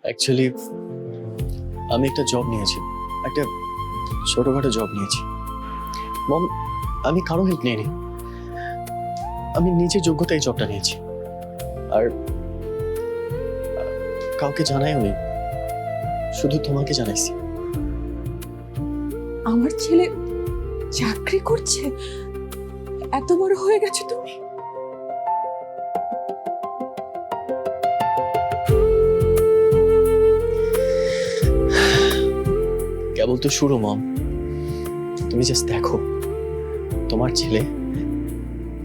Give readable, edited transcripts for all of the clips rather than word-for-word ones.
Actually আমি একটা job নিয়েছি, একটা ছোটখাটো জব নিয়েছি। মম, আমি কারো হেল্প নিইনি, আমি নিজের যোগ্যতায় জবটা নিয়েছি। আর কাউকে জানাইও নি, শুধু তোমাকে জানাইছি। আমার ছেলে চাকরি করছে? এত বড় হয়ে গেছে তুমি? কেবল তো শুরু মম, তুমি জাস্ট দেখো তোমার ছেলে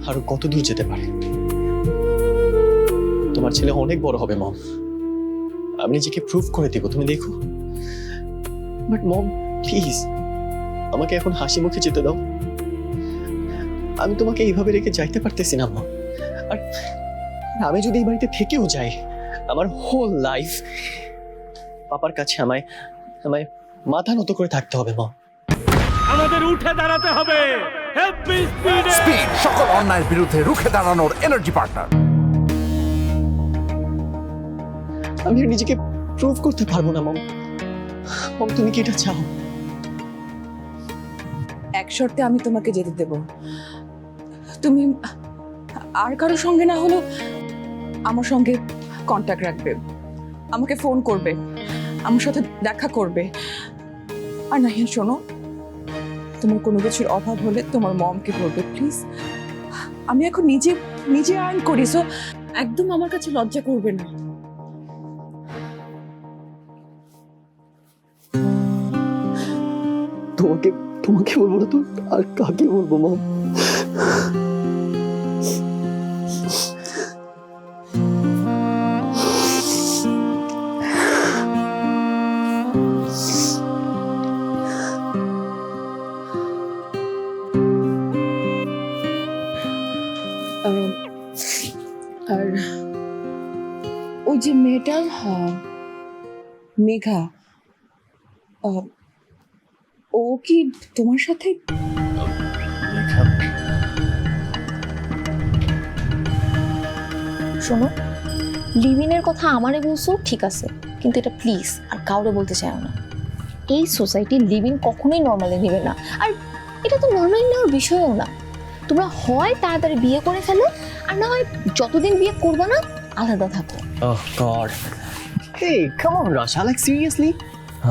আরো কত দূর যেতে পারে। তোমার ছেলে অনেক বড় হবে মম, আমি নিজেকে প্রুভ করে দেবো, তুমি দেখো। বাট মম প্লিজ আমাকে এখন হাসি মুখে যেতে দাও। আমি তোমাকে এইভাবে রেখে যাইতে পারতেছি না মম। আর আমি যদি এই বাড়িতে থেকেও যাই, আমার হোল লাইফ পাপার কাছে আমায় আমায় মাথা নত করে থাকতে হবে মম। আমাদের উঠে দাঁড়াতে হবে। হেভি স্পিডে স্পিড, সকল অন্যায়ের বিরুদ্ধে রুখে দাঁড়ানোর এনার্জি পার্টনার। আমি আর নিজেকে প্রুভ করতে পারবো না মম। মম তুমি কি এটা চাও? এক শর্তে আমি তোমাকে যেতে দেব। তুমি আর কারোর সঙ্গে না হলেও আমার সঙ্গে কন্ট্যাক্ট রাখবে, আমাকে ফোন করবে, আমার সাথে দেখা করবে। আর নাহিয়ান শোনো, তোমার কোনো কিছুর অভাব হলে তোমার মমকে বলবে প্লিজ। আমি এখন নিজে নিজে আর্ন করি, সো একদম আমার কাছে লজ্জা করবে না। তোমাকে তোমাকে বলবো না তো আর কাকে বলবো মম? আর ওই যে মেয়েটা মেঘা, ও কি তোমার সাথে? শোনো, লিভিনের কথা আমারে বলছো ঠিক আছে, কিন্তু এটা প্লিজ আর কাউরে বলতে চাও না। এই সোসাইটি লিভিং কখনোই নর্মালি নেবে না, আর এটা তো নর্মালি নেওয়ার বিষয়ও না। তোমরা হয় তাড়াতাড়ি বিয়ে করে ফেলো, আর না হয় যতদিন বিয়ে করবে না আলাদা থাকো। Oh God. Hey, come on, Rasha. Like seriously?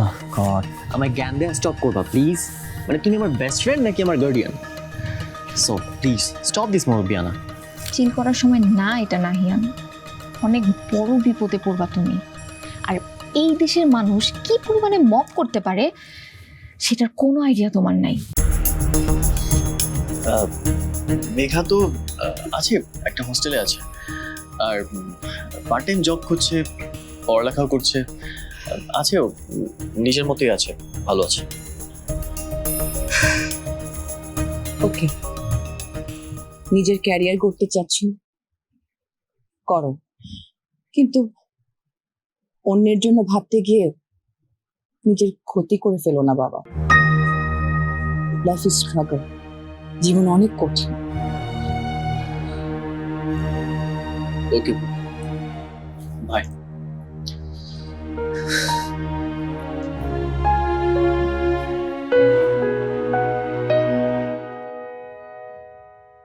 Oh God. আমায় জ্ঞান দেয়া স্টপ করবা প্লিজ। মানে তুমি আমার বেস্ট ফ্রেন্ড নাকি আমার guardian? So please stop this মুরব্বিয়ানা। চিল করার সময় না এটা নাহিয়ান, অনেক বড় বিপদে পড়বা তুমি। আর এই দেশের মানুষ কি পরিমাণে মব করতে পারে সেটার কোনো আইডিয়া তোমার নাই। মেঘা তো আছে, একটা হোস্টেলে আছে, আর পার্ট টাইম জব করছে, পড়ালেখাও করছে, আছে ও নিজের মতোই আছে, ভালো আছে। ওকে, নিজের ক্যারিয়ার করতে চাচ্ছ করো, কিন্তু অন্যের জন্য ভাবতে গিয়ে নিজের ক্ষতি করে ফেলো না বাবা। লাইফ ইজ স্ট্রাগল, জীবন অনেক কঠিন। ওকে, বাই।